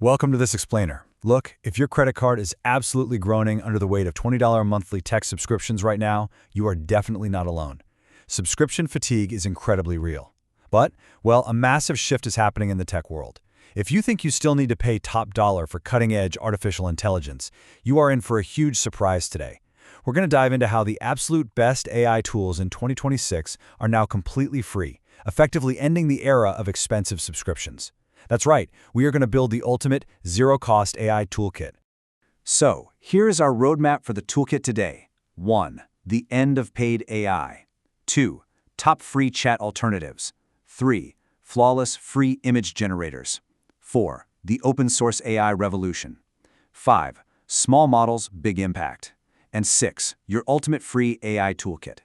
Welcome to this explainer. Look, if your credit card is absolutely groaning under the weight of $20 monthly tech subscriptions right now, you are definitely not alone. Subscription fatigue is incredibly real. But, well, a massive shift is happening in the tech world. If you think you still need to pay top dollar for cutting-edge artificial intelligence, you are in for a huge surprise today. We're going to dive into how the absolute best AI tools in 2026 are now completely free, effectively ending the era of expensive subscriptions. That's right, we are going to build the ultimate zero-cost AI toolkit. So, here is our roadmap for the toolkit today. 1. The end of paid AI. 2. Top free chat alternatives. 3. Flawless free image generators. 4. The open source AI revolution. 5. Small models, big impact. And 6. Your ultimate free AI toolkit.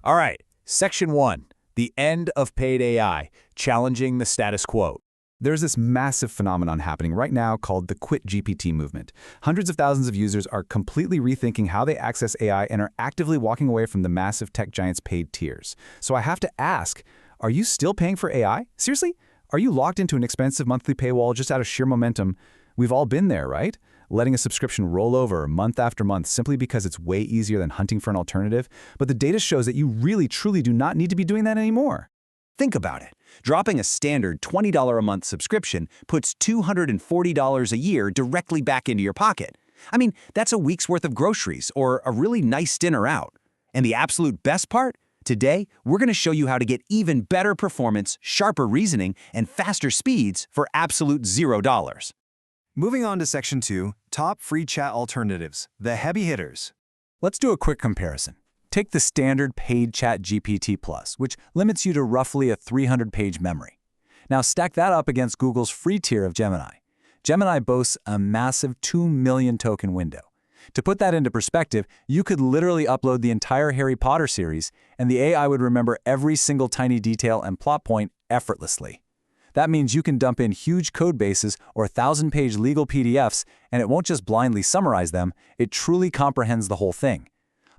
All right, Section 1. The end of paid AI, challenging the status quo. There's this massive phenomenon happening right now called the Quit GPT movement. Hundreds of thousands of users are completely rethinking how they access AI and are actively walking away from the massive tech giants' paid tiers. So I have to ask, are you still paying for AI? Seriously? Are you locked into an expensive monthly paywall just out of sheer momentum? We've all been there, right? Letting a subscription roll over month after month simply because it's way easier than hunting for an alternative. But the data shows that you really, truly do not need to be doing that anymore. Think about it. Dropping a standard $20 a month subscription puts $240 a year directly back into your pocket. I mean, that's a week's worth of groceries or a really nice dinner out. And the absolute best part? Today, we're going to show you how to get even better performance, sharper reasoning, and faster speeds for absolute $0. Moving on to Section 2, Top Free Chat Alternatives, the heavy hitters. Let's do a quick comparison. Take the standard paid ChatGPT Plus, which limits you to roughly a 300-page memory. Now stack that up against Google's free tier of Gemini. Gemini boasts a massive 2 million token window. To put that into perspective, you could literally upload the entire Harry Potter series, and the AI would remember every single tiny detail and plot point effortlessly. That means you can dump in huge code bases or 1,000-page legal PDFs, and it won't just blindly summarize them, it truly comprehends the whole thing.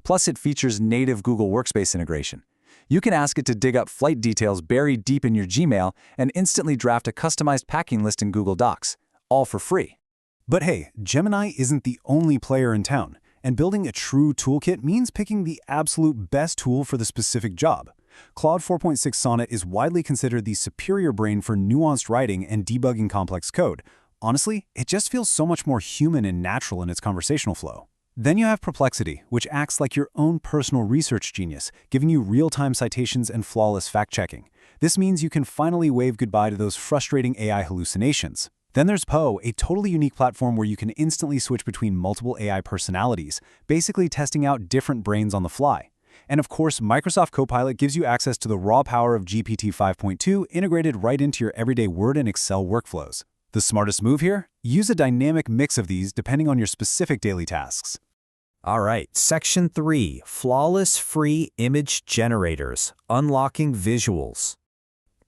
Plus, it features native Google Workspace integration. You can ask it to dig up flight details buried deep in your Gmail and instantly draft a customized packing list in Google Docs, all for free. But hey, Gemini isn't the only player in town, and building a true toolkit means picking the absolute best tool for the specific job. Claude 4.6 Sonnet is widely considered the superior brain for nuanced writing and debugging complex code. Honestly, it just feels so much more human and natural in its conversational flow. Then you have Perplexity, which acts like your own personal research genius, giving you real-time citations and flawless fact-checking. This means you can finally wave goodbye to those frustrating AI hallucinations. Then there's Poe, a totally unique platform where you can instantly switch between multiple AI personalities, basically testing out different brains on the fly. And of course, Microsoft Copilot gives you access to the raw power of GPT 5.2 integrated right into your everyday Word and Excel workflows. The smartest move here? Use a dynamic mix of these depending on your specific daily tasks. All right, Section 3, Flawless Free Image Generators, Unlocking Visuals.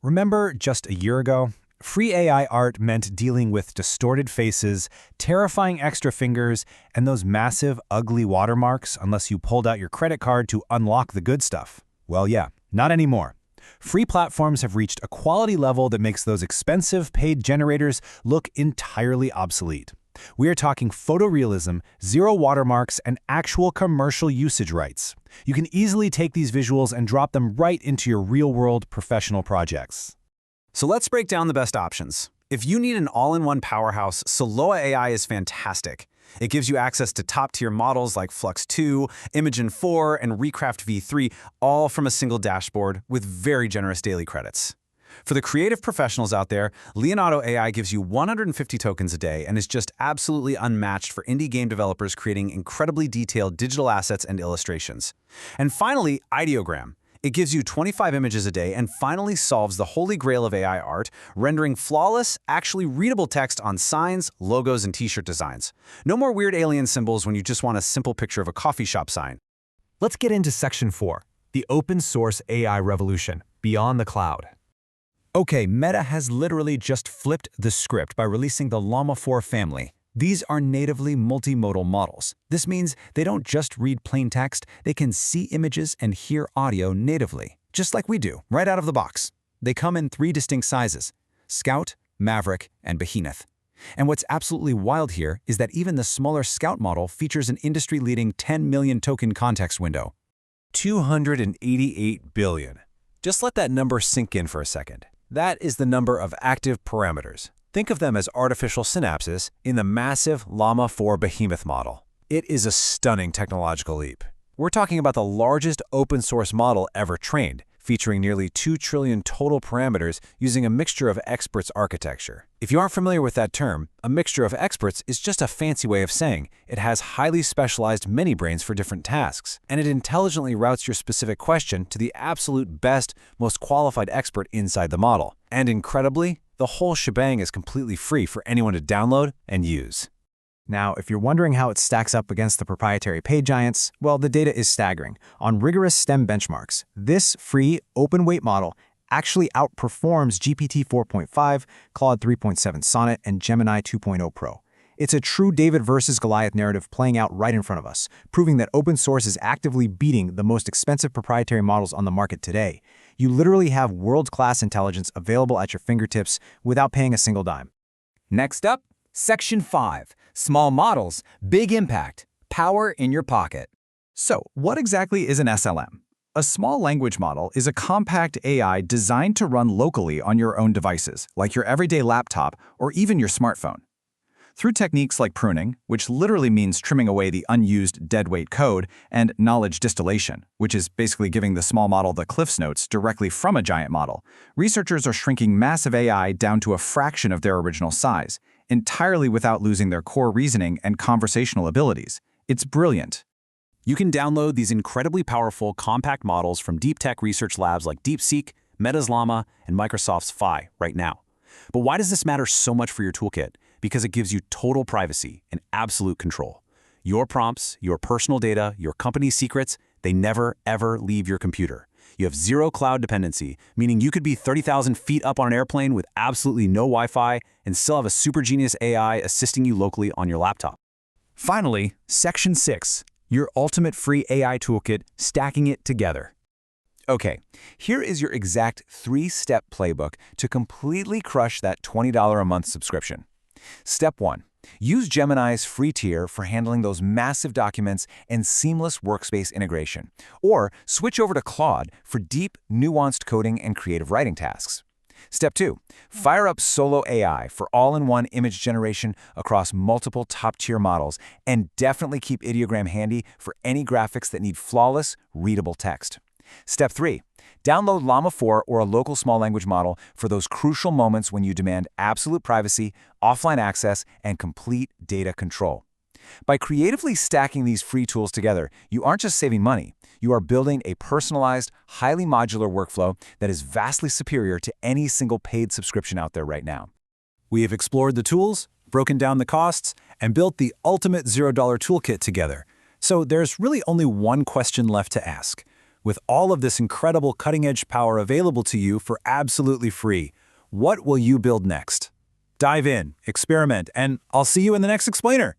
Remember just a year ago? Free AI art meant dealing with distorted faces, terrifying extra fingers, and those massive, ugly watermarks unless you pulled out your credit card to unlock the good stuff. Well, yeah, not anymore. Free platforms have reached a quality level that makes those expensive paid generators look entirely obsolete. We are talking photorealism, zero watermarks, and actual commercial usage rights. You can easily take these visuals and drop them right into your real-world professional projects. So let's break down the best options. If you need an all-in-one powerhouse, Soloa AI is fantastic. It gives you access to top-tier models like Flux 2, Imagen 4, and Recraft V3, all from a single dashboard with very generous daily credits. For the creative professionals out there, Leonardo AI gives you 150 tokens a day and is just absolutely unmatched for indie game developers creating incredibly detailed digital assets and illustrations. And finally, Ideogram. It gives you 25 images a day and finally solves the holy grail of AI art, rendering flawless, actually readable text on signs, logos, and t-shirt designs. No more weird alien symbols when you just want a simple picture of a coffee shop sign. Let's get into Section 4, the open source AI revolution, beyond the cloud. Okay, Meta has literally just flipped the script by releasing the Llama 4 family. These are natively multimodal models. This means they don't just read plain text, they can see images and hear audio natively, just like we do, right out of the box. They come in 3 distinct sizes: Scout, Maverick, and Behemoth. And what's absolutely wild here is that even the smaller Scout model features an industry-leading 10 million token context window. 288 billion. Just let that number sink in for a second. That is the number of active parameters. Think of them as artificial synapses in the massive Llama 4 behemoth model. It is a stunning technological leap. We're talking about the largest open-source model ever trained, featuring nearly 2 trillion total parameters using a mixture of experts architecture. If you aren't familiar with that term, a mixture of experts is just a fancy way of saying it has highly specialized mini-brains for different tasks, and it intelligently routes your specific question to the absolute best, most qualified expert inside the model. And incredibly, the whole shebang is completely free for anyone to download and use. Now, if you're wondering how it stacks up against the proprietary paid giants, well, the data is staggering. On rigorous STEM benchmarks, this free, open-weight model actually outperforms GPT 4.5, Claude 3.7 Sonnet, and Gemini 2.0 Pro. It's a true David versus Goliath narrative playing out right in front of us, proving that open source is actively beating the most expensive proprietary models on the market today. You literally have world-class intelligence available at your fingertips without paying a single dime. Next up, Section 5. Small models, big impact, power in your pocket. So, what exactly is an SLM? A small language model is a compact AI designed to run locally on your own devices, like your everyday laptop or even your smartphone. Through techniques like pruning, which literally means trimming away the unused deadweight code, and knowledge distillation, which is basically giving the small model the Cliffs Notes directly from a giant model, researchers are shrinking massive AI down to a fraction of their original size, entirely without losing their core reasoning and conversational abilities. It's brilliant. You can download these incredibly powerful, compact models from deep tech research labs like DeepSeek, Meta's Llama, and Microsoft's Phi right now. But why does this matter so much for your toolkit? Because it gives you total privacy and absolute control. Your prompts, your personal data, your company's secrets, they never, ever leave your computer. You have zero cloud dependency, meaning you could be 30,000 feet up on an airplane with absolutely no Wi-Fi and still have a super genius AI assisting you locally on your laptop. Finally, Section 6, your ultimate free AI toolkit, stacking it together. Okay, here is your exact 3-step playbook to completely crush that $20 a month subscription. Step 1. Use Gemini's free tier for handling those massive documents and seamless workspace integration. Or switch over to Claude for deep, nuanced coding and creative writing tasks. Step 2. Fire up Soloa AI for all-in-one image generation across multiple top-tier models, and definitely keep Ideogram handy for any graphics that need flawless, readable text. Step 3. Download Llama 4 or a local small language model for those crucial moments when you demand absolute privacy, offline access, and complete data control. By creatively stacking these free tools together, you aren't just saving money, you are building a personalized, highly modular workflow that is vastly superior to any single paid subscription out there right now. We have explored the tools, broken down the costs, and built the ultimate $0 toolkit together. So there's really only one question left to ask. With all of this incredible cutting-edge power available to you for absolutely free, what will you build next? Dive in, experiment, and I'll see you in the next explainer.